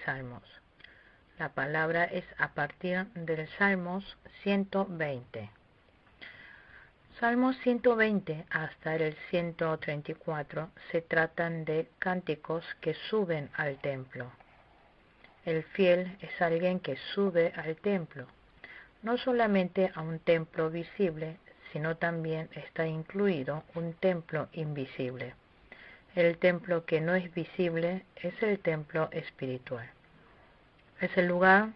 Salmos. La palabra es a partir del Salmos 120. Salmos 120 hasta el 134 se tratan de cánticos que suben al templo. El fiel es alguien que sube al templo, no solamente a un templo visible, sino también está incluido un templo invisible. El templo que no es visible es el templo espiritual. Es el lugar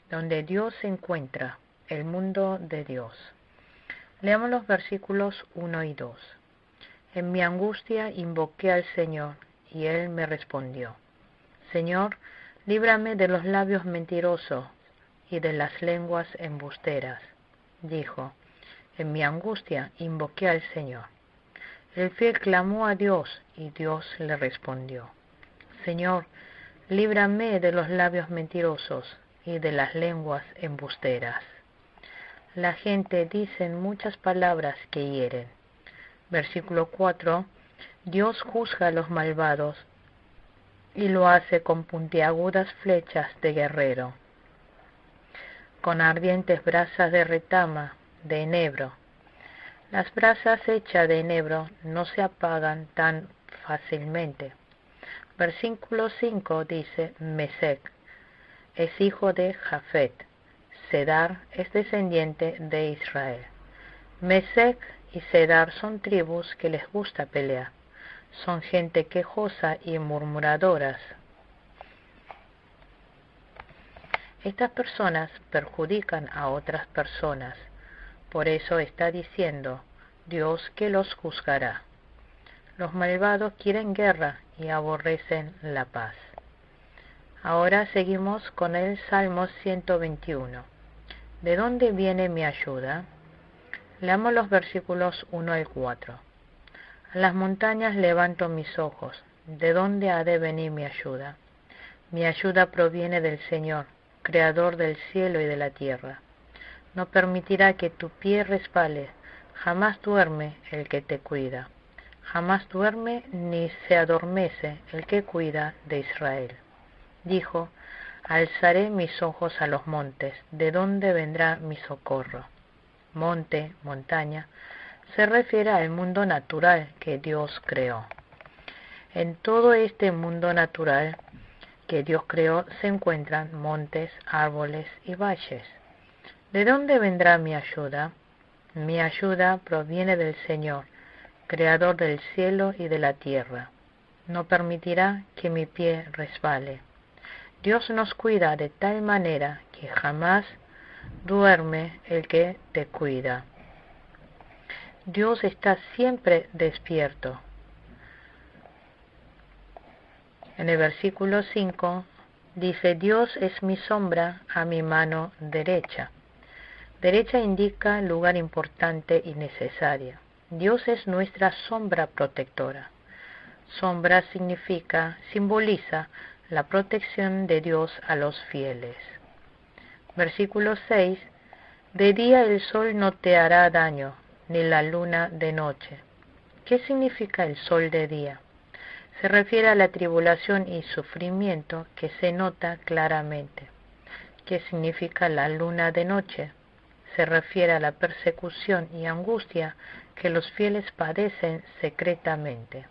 donde Dios se encuentra, el mundo de Dios. Leamos los versículos 1 y 2. En mi angustia invoqué al Señor, y Él me respondió. Señor, líbrame de los labios mentirosos y de las lenguas embusteras. Dijo, en mi angustia invoqué al Señor. El fiel clamó a Dios, y Dios le respondió. Señor, líbrame de los labios mentirosos y de las lenguas embusteras. La gente dice muchas palabras que hieren. Versículo 4. Dios juzga a los malvados y lo hace con puntiagudas flechas de guerrero, con ardientes brasas de retama, de enebro. Las brasas hechas de enebro no se apagan tan fácilmente. Versículo 5 dice, Mesec es hijo de Jafet, Cedar es descendiente de Israel. Mesec y Cedar son tribus que les gusta pelear, son gente quejosa y murmuradoras. Estas personas perjudican a otras personas, por eso está diciendo Dios que los juzgará. Los malvados quieren guerra y aborrecen la paz. Ahora seguimos con el Salmo 121. ¿De dónde viene mi ayuda? Leamos los versículos 1 al 4. A las montañas levanto mis ojos. ¿De dónde ha de venir mi ayuda? Mi ayuda proviene del Señor, Creador del cielo y de la tierra. No permitirá que tu pie resbale, jamás duerme el que te cuida. Jamás duerme ni se adormece el que cuida de Israel. Dijo, alzaré mis ojos a los montes, ¿de dónde vendrá mi socorro? Monte, montaña, se refiere al mundo natural que Dios creó. En todo este mundo natural que Dios creó se encuentran montes, árboles y valles. ¿De dónde vendrá mi ayuda? Mi ayuda proviene del Señor, Creador del cielo y de la tierra. No permitirá que mi pie resbale. Dios nos cuida de tal manera que jamás duerme el que te cuida. Dios está siempre despierto. En el versículo 5 dice, Dios es mi sombra a mi mano derecha. Derecha indica lugar importante y necesario. Dios es nuestra sombra protectora. Sombra simboliza la protección de Dios a los fieles. Versículo 6. De día el sol no te hará daño, ni la luna de noche. ¿Qué significa el sol de día? Se refiere a la tribulación y sufrimiento que se nota claramente. ¿Qué significa la luna de noche? Se refiere a la persecución y angustia que los fieles padecen secretamente.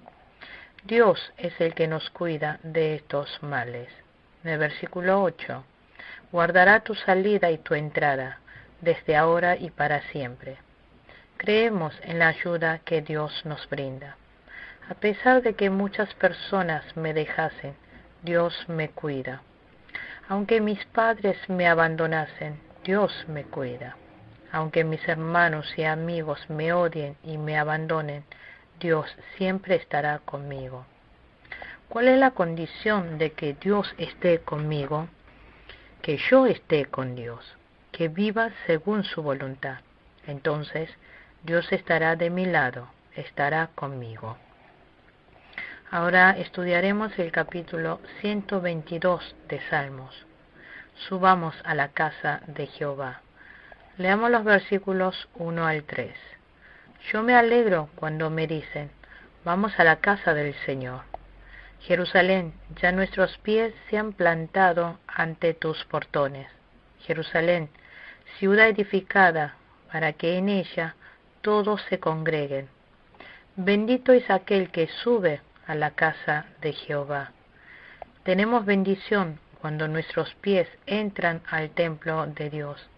Dios es el que nos cuida de estos males. En el versículo 8, guardará tu salida y tu entrada, desde ahora y para siempre. Creemos en la ayuda que Dios nos brinda. A pesar de que muchas personas me dejasen, Dios me cuida. Aunque mis padres me abandonasen, Dios me cuida. Aunque mis hermanos y amigos me odien y me abandonen, Dios siempre estará conmigo. ¿Cuál es la condición de que Dios esté conmigo? Que yo esté con Dios, que viva según su voluntad. Entonces, Dios estará de mi lado, estará conmigo. Ahora estudiaremos el capítulo 122 de Salmos. Subamos a la casa de Jehová. Leamos los versículos 1 al 3. Yo me alegro cuando me dicen, vamos a la casa del Señor. Jerusalén, ya nuestros pies se han plantado ante tus portones. Jerusalén, ciudad edificada, para que en ella todos se congreguen. Bendito es aquel que sube a la casa de Jehová. Tenemos bendición cuando nuestros pies entran al templo de Dios.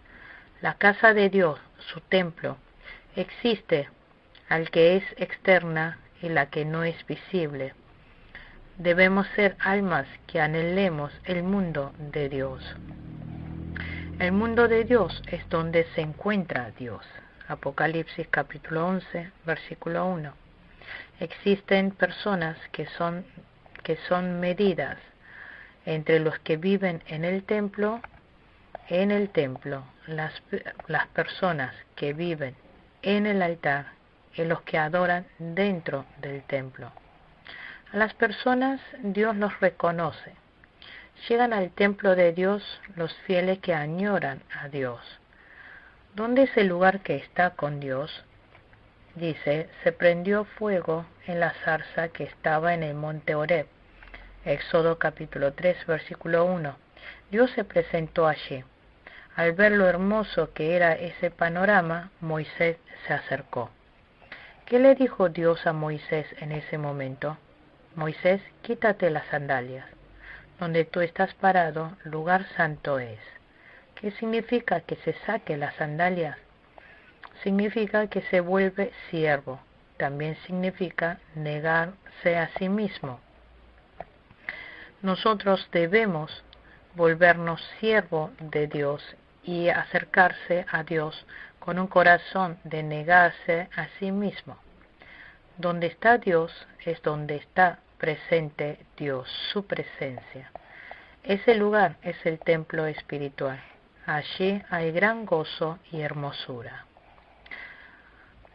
La casa de Dios, su templo, existe al que es externa y la que no es visible. Debemos ser almas que anhelemos el mundo de Dios. El mundo de Dios es donde se encuentra Dios. Apocalipsis capítulo 11, versículo 1. Existen personas que son medidas entre los que viven en el templo. Las personas que viven en el altar y los que adoran dentro del templo. A las personas Dios los reconoce. Llegan al templo de Dios los fieles que añoran a Dios. ¿Dónde es el lugar que está con Dios? Dice, se prendió fuego en la zarza que estaba en el monte Horeb. Éxodo capítulo 3, versículo 1. Dios se presentó allí. Al ver lo hermoso que era ese panorama, Moisés se acercó. ¿Qué le dijo Dios a Moisés en ese momento? Moisés, quítate las sandalias. Donde tú estás parado, lugar santo es. ¿Qué significa que se saque las sandalias? Significa que se vuelve siervo. También significa negarse a sí mismo. Nosotros debemos volvernos siervo de Dios y acercarse a Dios con un corazón de negarse a sí mismo. Donde está Dios es donde está presente Dios, su presencia. Ese lugar es el templo espiritual. Allí hay gran gozo y hermosura.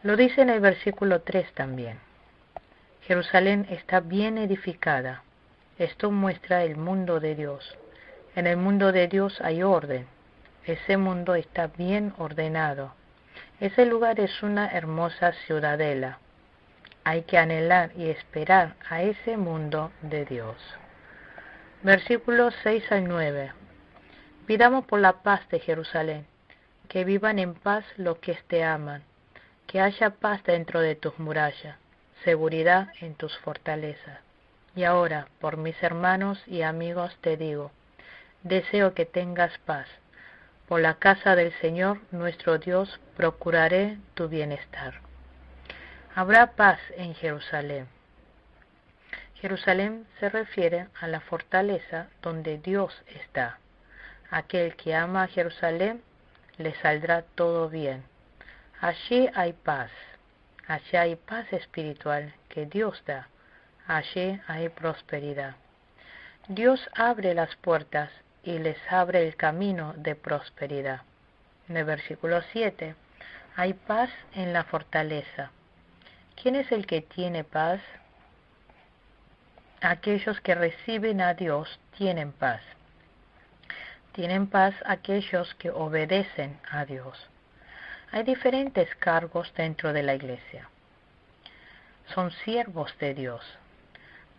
Lo dice en el versículo 3 también. Jerusalén está bien edificada. Esto muestra el mundo de Dios. En el mundo de Dios hay orden. Ese mundo está bien ordenado. Ese lugar es una hermosa ciudadela. Hay que anhelar y esperar a ese mundo de Dios. Versículos 6 al 9. Pidamos por la paz de Jerusalén, que vivan en paz los que te aman, que haya paz dentro de tus murallas, seguridad en tus fortalezas. Y ahora, por mis hermanos y amigos te digo, deseo que tengas paz. Por la casa del Señor nuestro Dios procuraré tu bienestar. Habrá paz en Jerusalén. Jerusalén se refiere a la fortaleza donde Dios está. Aquel que ama a Jerusalén le saldrá todo bien. Allí hay paz espiritual que Dios da. Allí hay prosperidad. Dios abre las puertas y les abre el camino de prosperidad. En el versículo 7, hay paz en la fortaleza. ¿Quién es el que tiene paz? Aquellos que reciben a Dios tienen paz. Tienen paz aquellos que obedecen a Dios. Hay diferentes cargos dentro de la iglesia. Son siervos de Dios.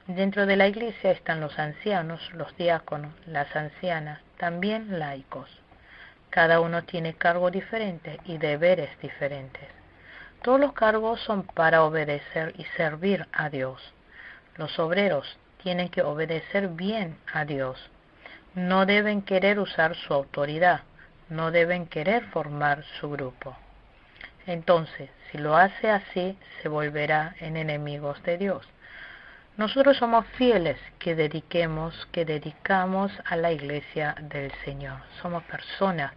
Dentro de la iglesia están los ancianos, los diáconos, las ancianas, también laicos. Cada uno tiene cargo diferente y deberes diferentes. Todos los cargos son para obedecer y servir a Dios. Los obreros tienen que obedecer bien a Dios. No deben querer usar su autoridad, no deben querer formar su grupo. Entonces, si lo hace así, se volverá en enemigos de Dios. Nosotros somos fieles que dedicamos a la iglesia del Señor. Somos personas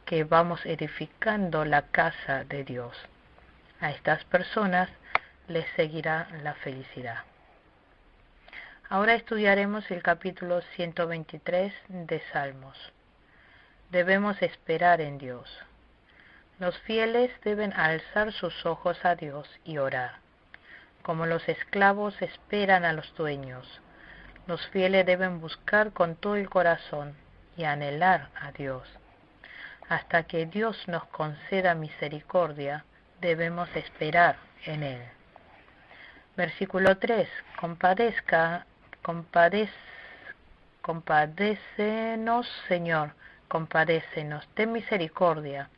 que vamos edificando la casa de Dios. A estas personas les seguirá la felicidad. Ahora estudiaremos el capítulo 123 de Salmos. Debemos esperar en Dios. Los fieles deben alzar sus ojos a Dios y orar. Como los esclavos esperan a los dueños, los fieles deben buscar con todo el corazón y anhelar a Dios. Hasta que Dios nos conceda misericordia, debemos esperar en Él. Versículo 3. Compadécenos, Señor, compadécenos, ten misericordia.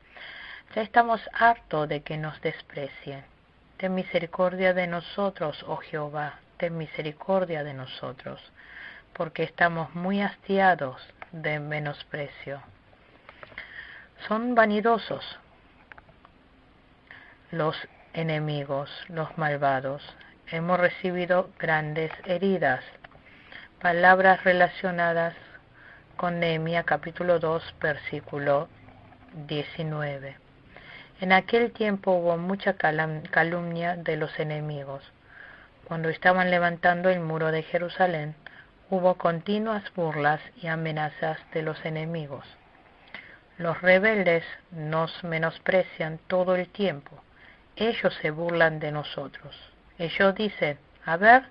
Ya estamos hartos de que nos desprecien. Ten misericordia de nosotros, oh Jehová, ten misericordia de nosotros, porque estamos muy hastiados de menosprecio. Son vanidosos los enemigos, los malvados. Hemos recibido grandes heridas. Palabras relacionadas con Nehemías capítulo 2, versículo 19. En aquel tiempo hubo mucha calumnia de los enemigos. Cuando estaban levantando el muro de Jerusalén, hubo continuas burlas y amenazas de los enemigos. Los rebeldes nos menosprecian todo el tiempo. Ellos se burlan de nosotros. Ellos dicen, a ver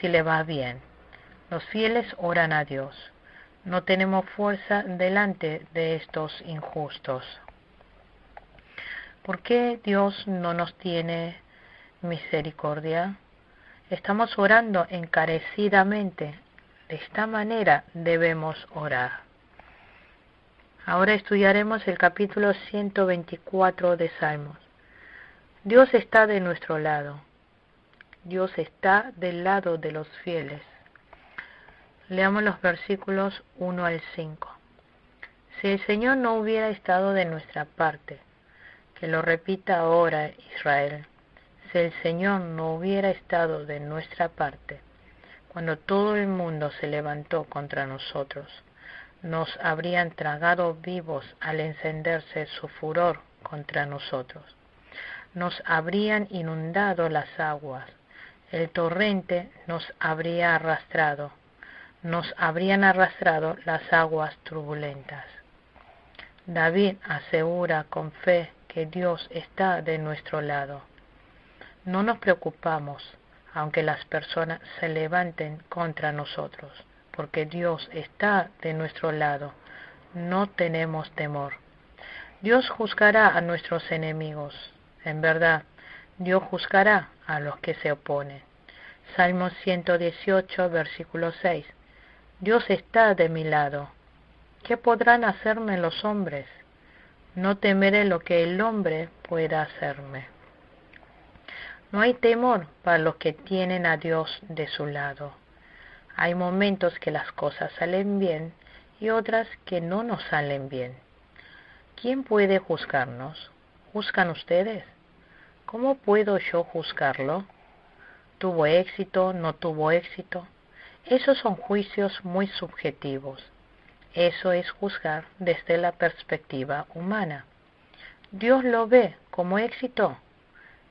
si le va bien. Los fieles oran a Dios. No tenemos fuerza delante de estos injustos. ¿Por qué Dios no nos tiene misericordia? Estamos orando encarecidamente. De esta manera debemos orar. Ahora estudiaremos el capítulo 124 de Salmos. Dios está de nuestro lado. Dios está del lado de los fieles. Leamos los versículos 1 al 5. Si el Señor no hubiera estado de nuestra parte, que lo repita ahora Israel, si el Señor no hubiera estado de nuestra parte, cuando todo el mundo se levantó contra nosotros, nos habrían tragado vivos al encenderse su furor contra nosotros. Nos habrían inundado las aguas, el torrente nos habría arrastrado, nos habrían arrastrado las aguas turbulentas. David asegura con fe que Dios está de nuestro lado. No nos preocupamos, aunque las personas se levanten contra nosotros, porque Dios está de nuestro lado. No tenemos temor. Dios juzgará a nuestros enemigos. En verdad, Dios juzgará a los que se oponen. Salmo 118, versículo 6. Dios está de mi lado. ¿Qué podrán hacerme los hombres? No temeré lo que el hombre pueda hacerme. No hay temor para los que tienen a Dios de su lado. Hay momentos que las cosas salen bien y otras que no nos salen bien. ¿Quién puede juzgarnos? ¿Juzgan ustedes? ¿Cómo puedo yo juzgarlo? ¿Tuvo éxito? ¿No tuvo éxito? Esos son juicios muy subjetivos. Eso es juzgar desde la perspectiva humana. ¿Dios lo ve como éxito?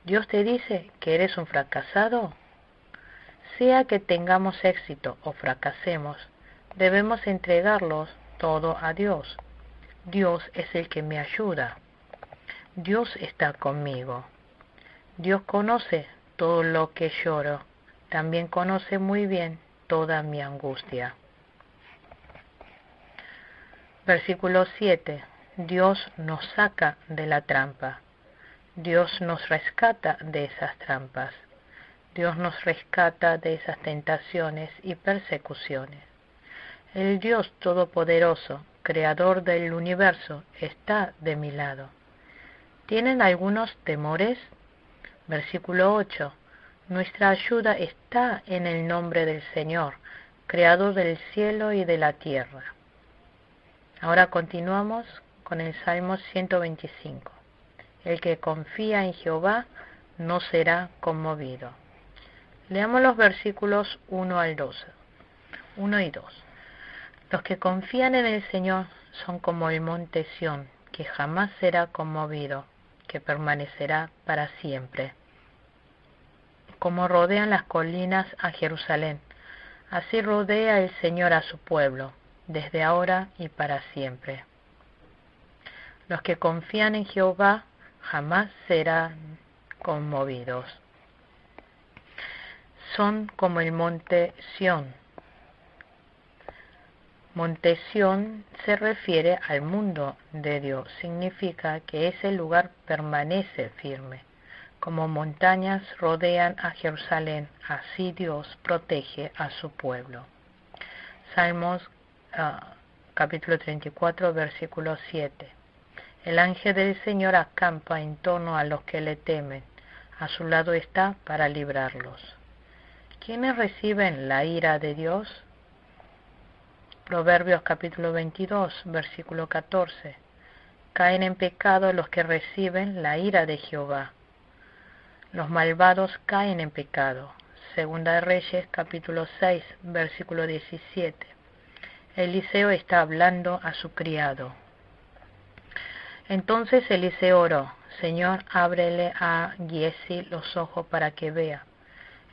¿Dios te dice que eres un fracasado? Sea que tengamos éxito o fracasemos, debemos entregarlos todo a Dios. Dios es el que me ayuda. Dios está conmigo. Dios conoce todo lo que lloro. También conoce muy bien toda mi angustia. Versículo 7. Dios nos saca de la trampa. Dios nos rescata de esas trampas. Dios nos rescata de esas tentaciones y persecuciones. El Dios Todopoderoso, Creador del universo, está de mi lado. ¿Tienen algunos temores? Versículo 8. Nuestra ayuda está en el nombre del Señor, Creador del cielo y de la tierra. Ahora continuamos con el Salmo 125. El que confía en Jehová no será conmovido. Leamos los versículos 1 al 12. 1 y 2. Los que confían en el Señor son como el monte Sión, que jamás será conmovido, que permanecerá para siempre. Como rodean las colinas a Jerusalén, así rodea el Señor a su pueblo, desde ahora y para siempre. Los que confían en Jehová jamás serán conmovidos. Son como el monte Sión. Monte Sión se refiere al mundo de Dios. Significa que ese lugar permanece firme, como montañas rodean a Jerusalén, así Dios protege a su pueblo. Salmos capítulo 34, versículo 7. El ángel del Señor acampa en torno a los que le temen, a su lado está para librarlos. ¿Quiénes reciben la ira de Dios? Proverbios capítulo 22, versículo 14. Caen en pecado los que reciben la ira de Jehová. Los malvados caen en pecado. Segunda de Reyes capítulo 6, versículo 17. Eliseo está hablando a su criado. Entonces Eliseo oró: Señor, ábrele a Giezi los ojos para que vea.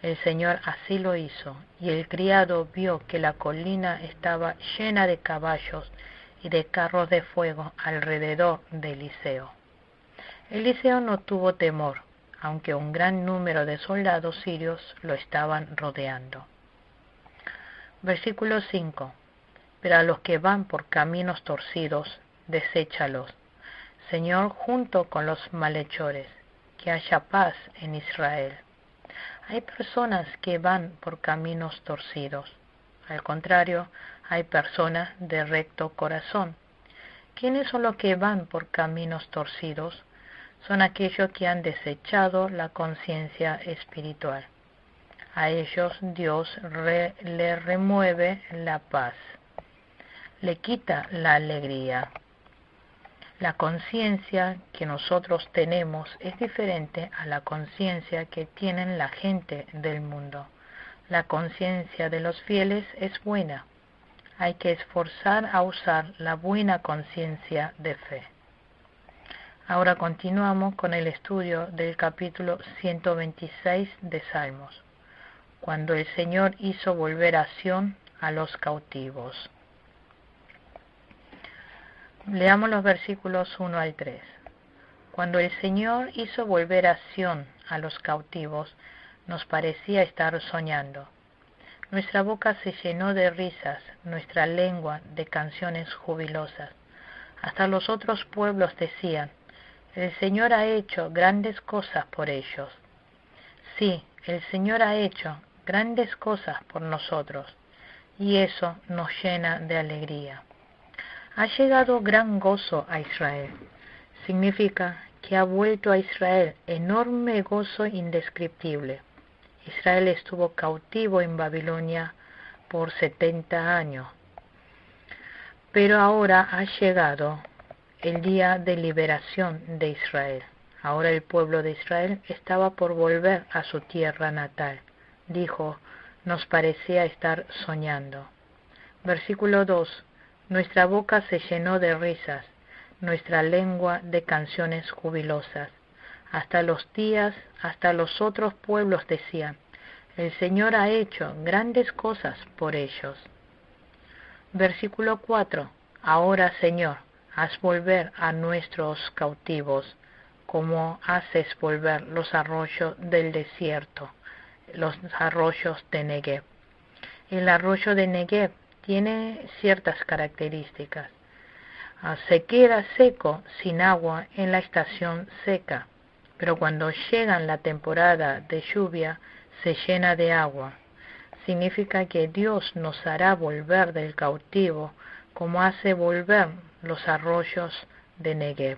El Señor así lo hizo, y el criado vio que la colina estaba llena de caballos y de carros de fuego alrededor de Eliseo. Eliseo no tuvo temor, aunque un gran número de soldados sirios lo estaban rodeando. Versículo 5. Pero a los que van por caminos torcidos, deséchalos, Señor, junto con los malhechores, que haya paz en Israel. Hay personas que van por caminos torcidos. Al contrario, hay personas de recto corazón. ¿Quiénes son los que van por caminos torcidos? Son aquellos que han desechado la conciencia espiritual. A ellos Dios le remueve la paz, le quita la alegría. La conciencia que nosotros tenemos es diferente a la conciencia que tienen la gente del mundo. La conciencia de los fieles es buena. Hay que esforzar a usar la buena conciencia de fe. Ahora continuamos con el estudio del capítulo 126 de Salmos, cuando el Señor hizo volver a Sión a los cautivos. Leamos los versículos 1 al 3. Cuando el Señor hizo volver a Sión a los cautivos, nos parecía estar soñando. Nuestra boca se llenó de risas, nuestra lengua de canciones jubilosas. Hasta los otros pueblos decían: el Señor ha hecho grandes cosas por ellos. Sí, el Señor ha hecho grandes cosas por nosotros, y eso nos llena de alegría. Ha llegado gran gozo a Israel. Significa que ha vuelto a Israel enorme gozo indescriptible. Israel estuvo cautivo en Babilonia por 70 años. Pero ahora ha llegado el día de liberación de Israel. Ahora el pueblo de Israel estaba por volver a su tierra natal. Dijo: nos parecía estar soñando. Versículo 2. Nuestra boca se llenó de risas, nuestra lengua de canciones jubilosas. Hasta los otros pueblos decían: el Señor ha hecho grandes cosas por ellos. Versículo 4. Ahora, Señor, haz volver a nuestros cautivos, como haces volver los arroyos del desierto, los arroyos de Negev. El arroyo de Negev tiene ciertas características. Se queda seco, sin agua, en la estación seca, pero cuando llega la temporada de lluvia, se llena de agua. Significa que Dios nos hará volver del cautivo, como hace volver los arroyos de Negev.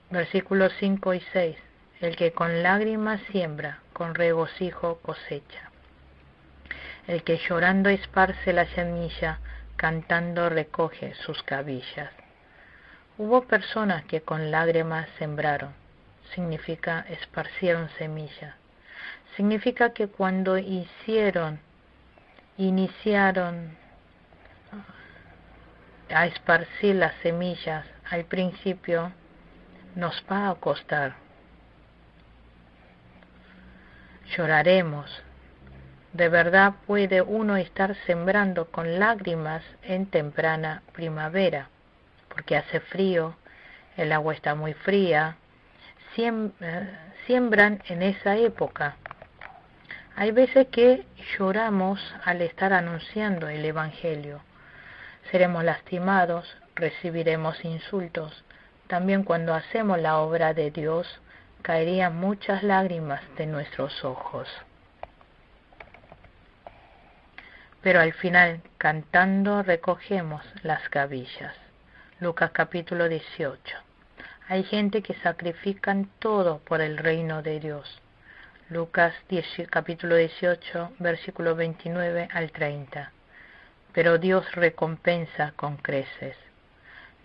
Versículos 5 y 6. El que con lágrimas siembra, con regocijo cosecha. El que llorando esparce la semilla, cantando recoge sus cabillas. Hubo personas que con lágrimas sembraron. Significa esparcieron semillas. Significa que cuando iniciaron a esparcir las semillas, al principio nos va a costar. Lloraremos. De verdad puede uno estar sembrando con lágrimas en temprana primavera, porque hace frío, el agua está muy fría, siembran en esa época. Hay veces que lloramos al estar anunciando el Evangelio. Seremos lastimados, recibiremos insultos. También cuando hacemos la obra de Dios, caerían muchas lágrimas de nuestros ojos. Pero al final, cantando, recogemos las gavillas. Lucas capítulo 18. Hay gente que sacrifican todo por el reino de Dios. Lucas capítulo 18, versículo 29 al 30. Pero Dios recompensa con creces.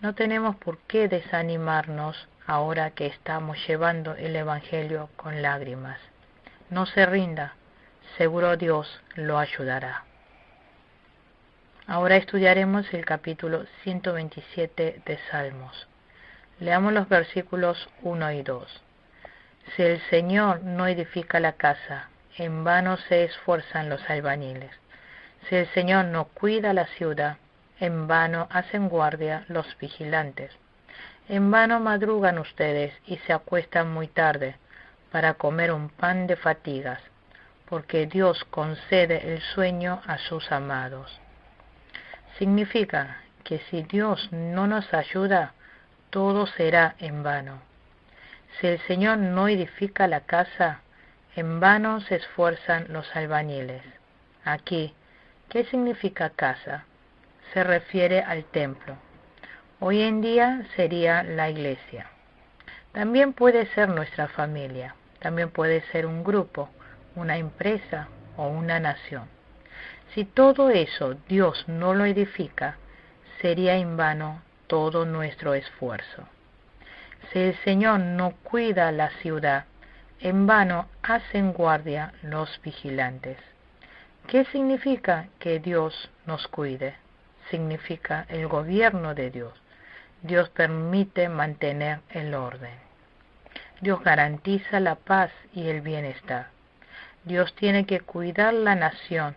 No tenemos por qué desanimarnos ahora que estamos llevando el Evangelio con lágrimas. No se rinda, seguro Dios lo ayudará. Ahora estudiaremos el capítulo 127 de Salmos. Leamos los versículos 1 y 2. Si el Señor no edifica la casa, en vano se esfuerzan los albañiles. Si el Señor no cuida la ciudad, en vano hacen guardia los vigilantes. En vano madrugan ustedes y se acuestan muy tarde para comer un pan de fatigas, porque Dios concede el sueño a sus amados. Significa que si Dios no nos ayuda, todo será en vano. Si el Señor no edifica la casa, en vano se esfuerzan los albañiles. Aquí, ¿qué significa casa? Se refiere al templo. Hoy en día sería la iglesia. También puede ser nuestra familia. También puede ser un grupo, una empresa o una nación. Si todo eso Dios no lo edifica, sería en vano todo nuestro esfuerzo. Si el Señor no cuida la ciudad, en vano hacen guardia los vigilantes. ¿Qué significa que Dios nos cuide? Significa el gobierno de Dios. Dios permite mantener el orden. Dios garantiza la paz y el bienestar. Dios tiene que cuidar la nación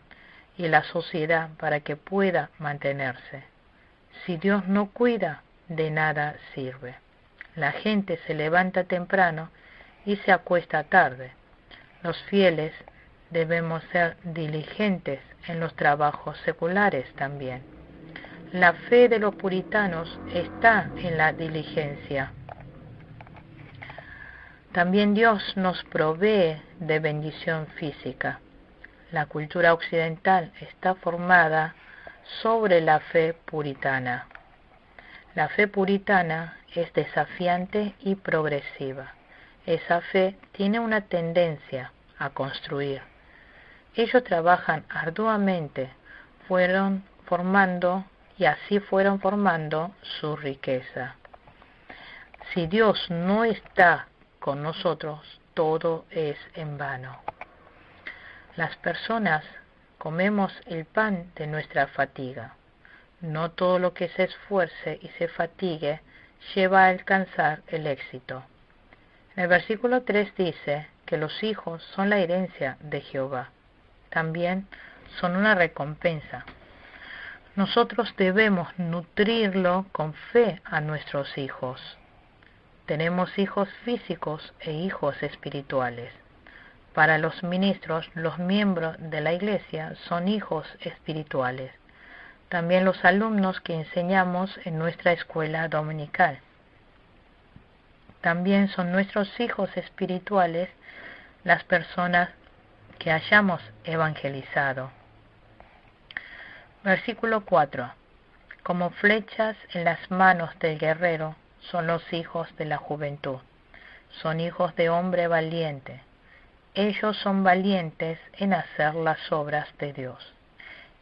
y la sociedad para que pueda mantenerse. Si Dios no cuida, de nada sirve. La gente se levanta temprano y se acuesta tarde. Los fieles debemos ser diligentes en los trabajos seculares también. La fe de los puritanos está en la diligencia. También Dios nos provee de bendición física. La cultura occidental está formada sobre la fe puritana. La fe puritana es desafiante y progresiva. Esa fe tiene una tendencia a construir. Ellos trabajan arduamente, fueron formando su riqueza. Si Dios no está con nosotros, todo es en vano. Las personas comemos el pan de nuestra fatiga. No todo lo que se esfuerce y se fatigue lleva a alcanzar el éxito. En el versículo 3 dice que los hijos son la herencia de Jehová. También son una recompensa. Nosotros debemos nutrirlo con fe a nuestros hijos. Tenemos hijos físicos e hijos espirituales. Para los ministros, los miembros de la iglesia son hijos espirituales. También los alumnos que enseñamos en nuestra escuela dominical. También son nuestros hijos espirituales las personas que hayamos evangelizado. Versículo 4. Como flechas en las manos del guerrero son los hijos de la juventud. Son hijos de hombre valiente. Ellos son valientes en hacer las obras de Dios.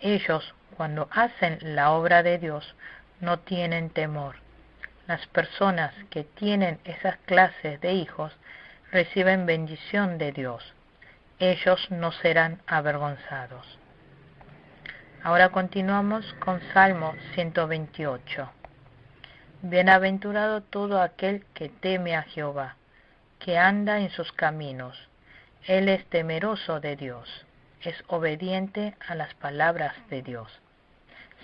Ellos, cuando hacen la obra de Dios, no tienen temor. Las personas que tienen esas clases de hijos reciben bendición de Dios. Ellos no serán avergonzados. Ahora continuamos con Salmo 128. Bienaventurado todo aquel que teme a Jehová, que anda en sus caminos. Él es temeroso de Dios, es obediente a las palabras de Dios.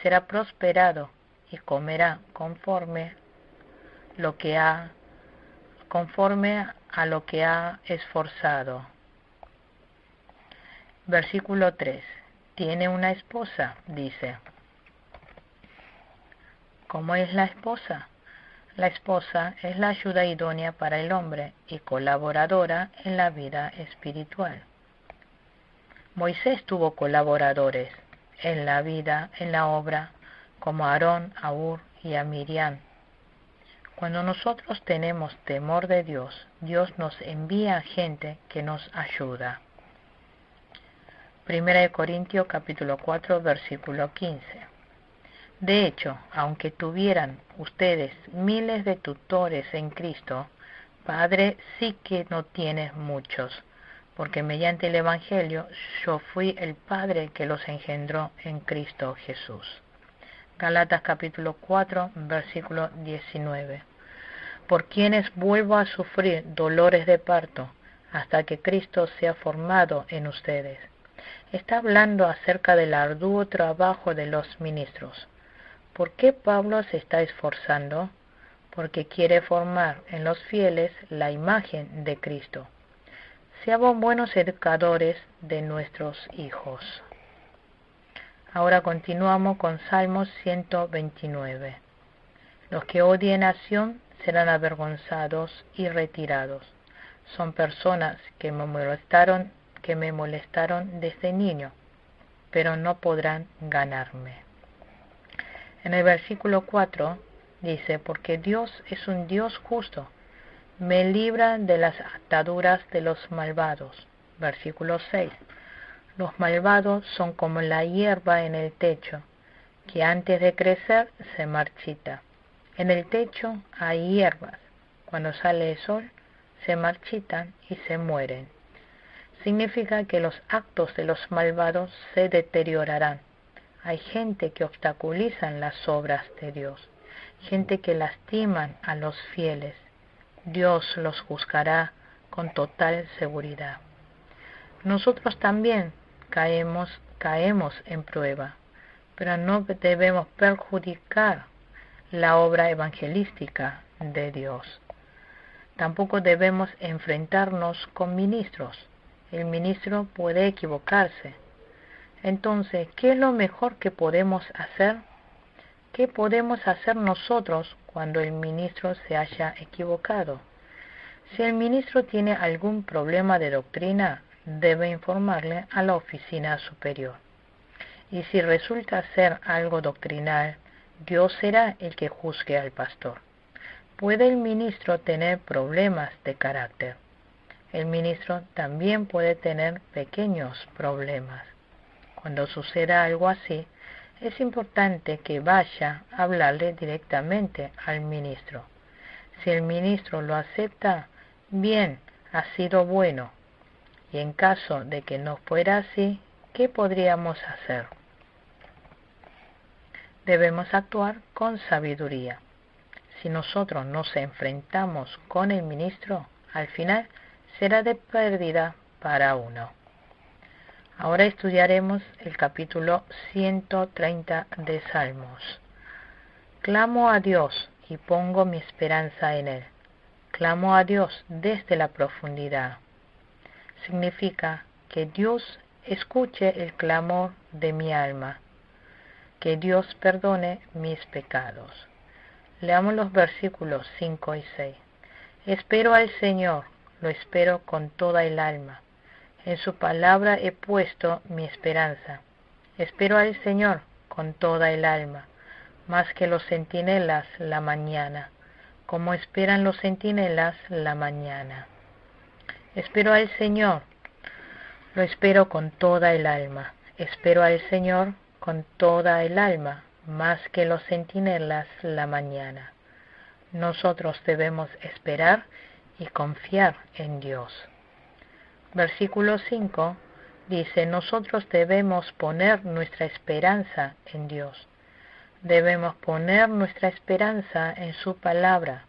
Será prosperado y comerá conforme a lo que ha esforzado. Versículo 3. Tiene una esposa, dice. ¿Cómo es la esposa? La esposa es la ayuda idónea para el hombre y colaboradora en la vida espiritual. Moisés tuvo colaboradores en la vida, en la obra, como a Aarón, a Hur y a Miriam. Cuando nosotros tenemos temor de Dios, Dios nos envía gente que nos ayuda. 1 Corintios capítulo 4, versículo 15. De hecho, aunque tuvieran ustedes miles de tutores en Cristo, Padre sí que no tiene muchos, porque mediante el Evangelio yo fui el Padre que los engendró en Cristo Jesús. Gálatas capítulo 4, versículo 19. Por quienes vuelvo a sufrir dolores de parto, hasta que Cristo sea formado en ustedes. Está hablando acerca del arduo trabajo de los ministros. ¿Por qué Pablo se está esforzando? Porque quiere formar en los fieles la imagen de Cristo. Seamos buenos educadores de nuestros hijos. Ahora continuamos con Salmos 129. Los que odien a Sión serán avergonzados y retirados. Son personas que me molestaron desde niño, pero no podrán ganarme. En el versículo 4 dice, porque Dios es un Dios justo, me libra de las ataduras de los malvados. Versículo 6, los malvados son como la hierba en el techo, que antes de crecer se marchita. En el techo hay hierbas, cuando sale el sol se marchitan y se mueren. Significa que los actos de los malvados se deteriorarán. Hay gente que obstaculizan las obras de Dios, gente que lastiman a los fieles. Dios los juzgará con total seguridad. Nosotros también caemos en prueba, pero no debemos perjudicar la obra evangelística de Dios. Tampoco debemos enfrentarnos con ministros. El ministro puede equivocarse. Entonces, ¿qué es lo mejor que podemos hacer? ¿Qué podemos hacer nosotros cuando el ministro se haya equivocado? Si el ministro tiene algún problema de doctrina, debe informarle a la oficina superior. Y si resulta ser algo doctrinal, Dios será el que juzgue al pastor. Puede el ministro tener problemas de carácter. El ministro también puede tener pequeños problemas. Cuando suceda algo así, es importante que vaya a hablarle directamente al ministro. Si el ministro lo acepta, bien, ha sido bueno. Y en caso de que no fuera así, ¿qué podríamos hacer? Debemos actuar con sabiduría. Si nosotros nos enfrentamos con el ministro, al final será de pérdida para uno. Ahora estudiaremos el capítulo 130 de Salmos. Clamo a Dios y pongo mi esperanza en Él. Clamo a Dios desde la profundidad. Significa que Dios escuche el clamor de mi alma, que Dios perdone mis pecados. Leamos los versículos 5 y 6. Espero al Señor, lo espero con toda el alma. En su palabra he puesto mi esperanza. Espero al Señor con toda el alma, más que los centinelas la mañana, como esperan los centinelas la mañana. Espero al Señor, lo espero con toda el alma. Espero al Señor con toda el alma, más que los centinelas la mañana. Nosotros debemos esperar y confiar en Dios. Versículo 5 dice, nosotros debemos poner nuestra esperanza en Dios. Debemos poner nuestra esperanza en su palabra.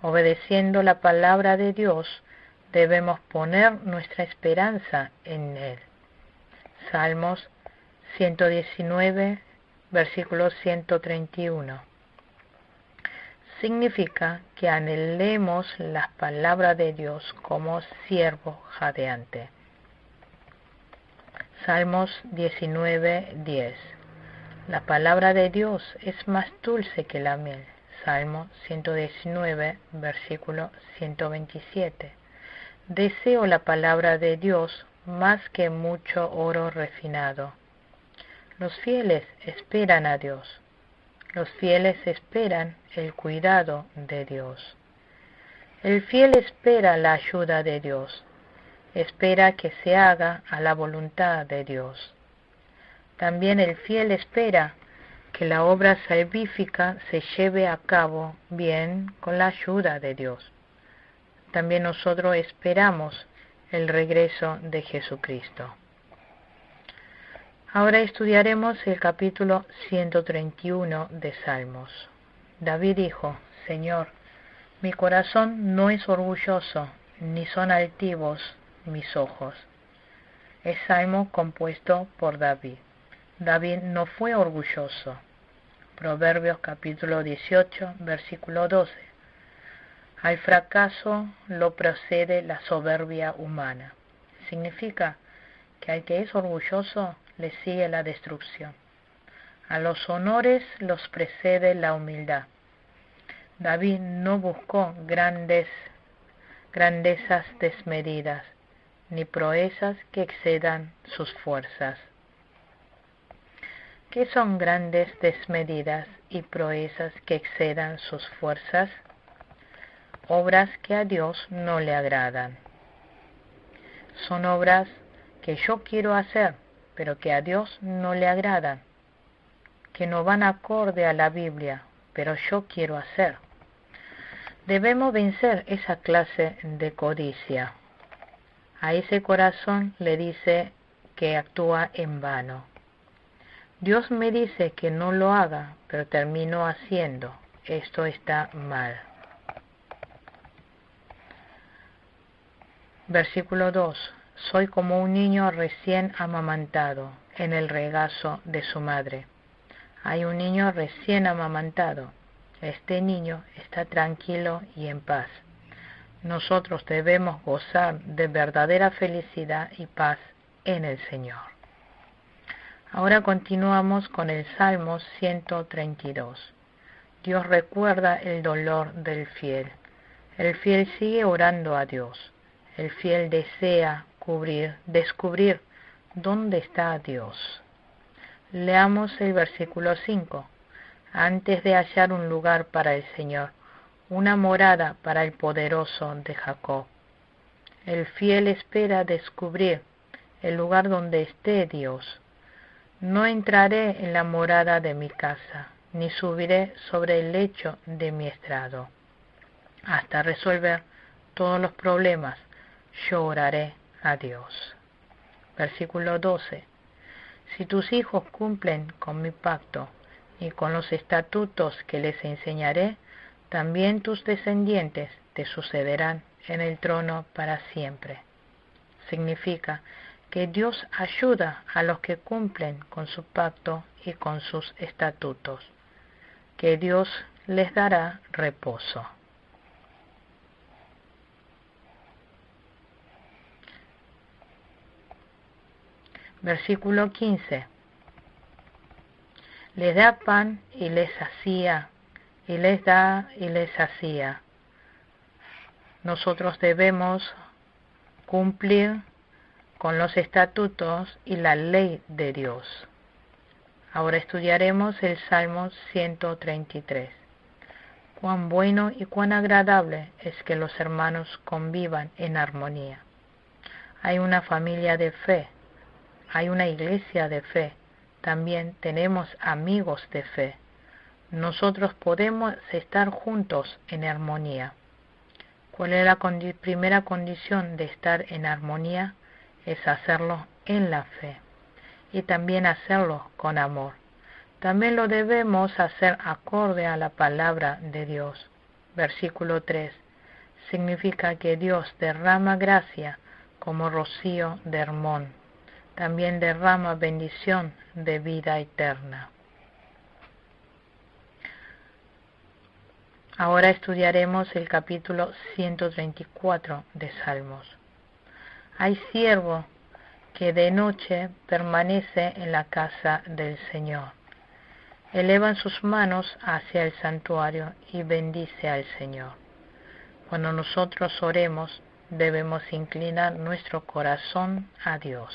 Obedeciendo la palabra de Dios, debemos poner nuestra esperanza en Él. Salmos 119, versículo 131. Significa que anhelemos las palabras de Dios como ciervo jadeante. Salmos 19:10. La palabra de Dios es más dulce que la miel, Salmo 119, versículo 127. Deseo la palabra de Dios más que mucho oro refinado. Los fieles esperan a Dios. Los fieles esperan el cuidado de Dios. El fiel espera la ayuda de Dios. Espera que se haga a la voluntad de Dios. También el fiel espera que la obra salvífica se lleve a cabo bien con la ayuda de Dios. También nosotros esperamos el regreso de Jesucristo. Ahora estudiaremos el capítulo 131 de Salmos. David dijo: Señor, mi corazón no es orgulloso, ni son altivos mis ojos. Es salmo compuesto por David. David no fue orgulloso. Proverbios capítulo 18, versículo 12. Al fracaso lo precede la soberbia humana. Significa que al que es orgulloso le sigue la destrucción. A los honores los precede la humildad. David no buscó grandezas desmedidas, ni proezas que excedan sus fuerzas. ¿Qué son grandes desmedidas y proezas que excedan sus fuerzas? Obras que a Dios no le agradan. Son obras que yo quiero hacer, pero que a Dios no le agradan, que no van acorde a la Biblia, pero yo quiero hacer. Debemos vencer esa clase de codicia. A ese corazón le dice que actúa en vano. Dios me dice que no lo haga, pero termino haciendo. Esto está mal. Versículo 2. Soy como un niño recién amamantado en el regazo de su madre. Hay un niño recién amamantado. Este niño está tranquilo y en paz. Nosotros debemos gozar de verdadera felicidad y paz en el Señor. Ahora continuamos con el Salmo 132. Dios recuerda el dolor del fiel. El fiel sigue orando a Dios. El fiel desea descubrir dónde está Dios. Leamos el versículo 5. Antes de hallar un lugar para el Señor, una morada para el poderoso de Jacob. El fiel espera descubrir el lugar donde esté Dios. No entraré en la morada de mi casa, ni subiré sobre el lecho de mi estrado. Hasta resolver todos los problemas, yo oraré a Dios. Versículo 12. Si tus hijos cumplen con mi pacto y con los estatutos que les enseñaré, también tus descendientes te sucederán en el trono para siempre. Significa que Dios ayuda a los que cumplen con su pacto y con sus estatutos, que Dios les dará reposo. Versículo 15. Les da pan y les sacía, y les da y les sacía. Nosotros debemos cumplir con los estatutos y la ley de Dios. Ahora estudiaremos el Salmo 133. Cuán bueno y cuán agradable es que los hermanos convivan en armonía. Hay una familia de fe, hay una iglesia de fe, también tenemos amigos de fe. Nosotros podemos estar juntos en armonía. ¿Cuál es la primera condición de estar en armonía? Es hacerlo en la fe y también hacerlo con amor. También lo debemos hacer acorde a la palabra de Dios. Versículo 3. Significa que Dios derrama gracia como rocío de Hermón. También derrama bendición de vida eterna. Ahora estudiaremos el capítulo 134 de Salmos. Hay siervo que de noche permanece en la casa del Señor. elevan sus manos hacia el santuario y bendice al Señor. Cuando nosotros oremos, debemos inclinar nuestro corazón a Dios.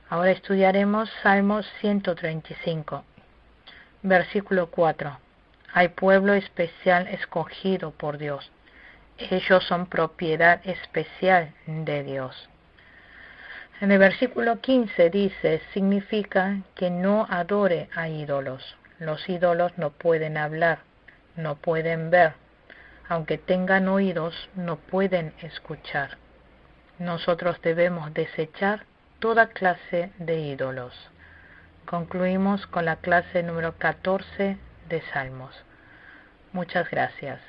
Ahora estudiaremos Salmos 135, versículo 4. Hay pueblo especial escogido por Dios. Ellos son propiedad especial de Dios. En el versículo 15 dice, significa que no adore a ídolos. Los ídolos no pueden hablar, no pueden ver. Aunque tengan oídos, no pueden escuchar. Nosotros debemos desechar toda clase de ídolos. Concluimos con la clase número 14 de Salmos. Muchas gracias.